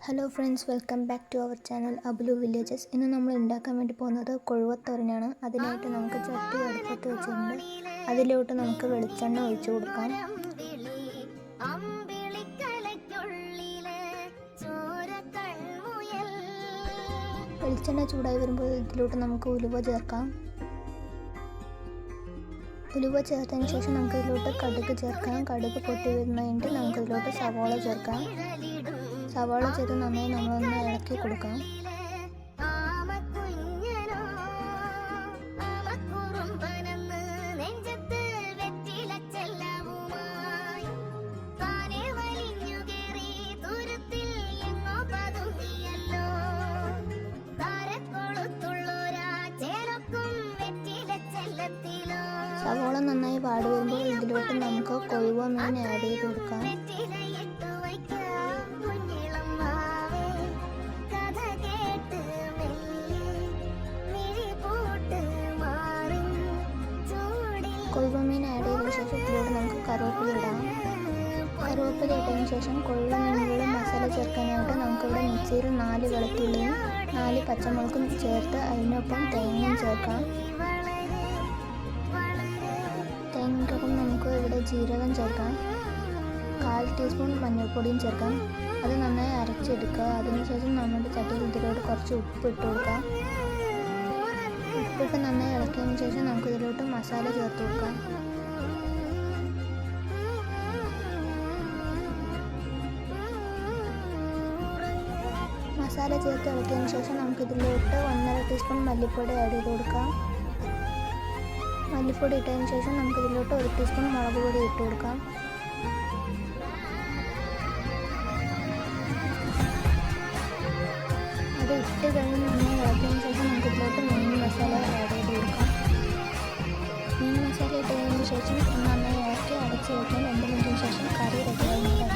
Hello friends, welcome back to our channel അബുലു villages. ഇന്ന് നമ്മൾ ഉണ്ടാക്കാൻ വേണ്ടി പോകുന്നത് കൊഴുവത്തോരനാണ്. അതിനായിട്ട് നമുക്ക് ചട്ടി അടുപ്പത്ത് വെച്ചിട്ടുണ്ട്. അതിലോട്ട് നമുക്ക് വെളിച്ചെണ്ണ ഒഴിച്ചു കൊടുക്കാം. വെളിച്ചെണ്ണ ചൂടായി വരുമ്പോൾ ഇതിലോട്ട് നമുക്ക് ഉലുവ ചേർക്കാം. ഉലുവ ചേർത്തതിന് ശേഷം നമുക്ക് ഇതിലോട്ട് കടുക് ചേർക്കാം. കടുക് പൊട്ടി വരുന്നതിൻ്റെ നമുക്ക് ഇതിലോട്ട് സവാള ചേർക്കാം. സവാള ചേർത്ത് നന്നായി നമ്മളൊന്ന് ഇളക്കി കൊടുക്കാം. സവാള നന്നായി വാടി വരുമ്പോൾ ഇതിലോട്ട് നമുക്ക് കൊഴുവ മീൻ ആഡ് ചെയ്ത് കൊടുക്കാം. കൊഴുവ മീൻ ആഡ് ചെയ്തതിന് ശേഷം ഇതിലോട്ട് നമുക്ക് കറിവേപ്പില ഇടാം. കറിവേപ്പില ഇട്ടതിന് ശേഷം കൊഴുവ മീനുകൾ മസാല ചേർക്കാനായിട്ട് നമുക്കിവിടെ മിക്സിയിൽ 4 വെളുത്തുള്ളിയും 4 പച്ചമുളകും ചേർത്ത് അതിനൊപ്പം തേങ്ങയും ചേർക്കാം. തേങ്ങയ്ക്കൊപ്പം നമുക്ക് ഇവിടെ ജീരകം ചേർക്കാം. 1/4 ടീസ്പൂൺ മഞ്ഞൾപ്പൊടിയും ചേർക്കാം. അത് നന്നായി അരച്ചെടുക്കുക. അതിനുശേഷം നമ്മുടെ ചട്ടിയിൽ ഇതിലോട്ട് കുറച്ച് ഉപ്പ് ഇട്ട് കൊടുക്കാം. ഉപ്പിട്ട് നന്നായി ഇളക്കിയതിന് ശേഷം നമുക്ക് ഇതിലോട്ട് മസാല ചേർത്ത് കൊടുക്കാം. മസാല ചേർത്ത് ഇളക്കിയതിന് ശേഷം നമുക്ക് ഇതിലോട്ട് 1.5 ടീസ്പൂൺ മല്ലിപ്പൊടി ആഡ് ചെയ്ത് കൊടുക്കാം. മല്ലിപ്പൊടി ഇട്ടതിന് ശേഷം നമുക്ക് ഇതിലോട്ട് 1 ടീസ്പൂൺ മുളക് പൊടി ഇട്ട് കൊടുക്കാം. അത് ഇട്ട് കഴിഞ്ഞ് നന്നായി ഇളക്കിയതിന് ശേഷം നമുക്ക് ഇതിലോട്ട് മീൻ മസാല ആഡ് ചെയ്ത് കൊടുക്കാം. മീൻ മസാല ഇട്ടതിന് ശേഷം നന്നായി ഇളക്കി അടച്ച് വയ്ക്കാൻ 2 മിനിറ്റിന് ശേഷം കറി റെഡിയായി.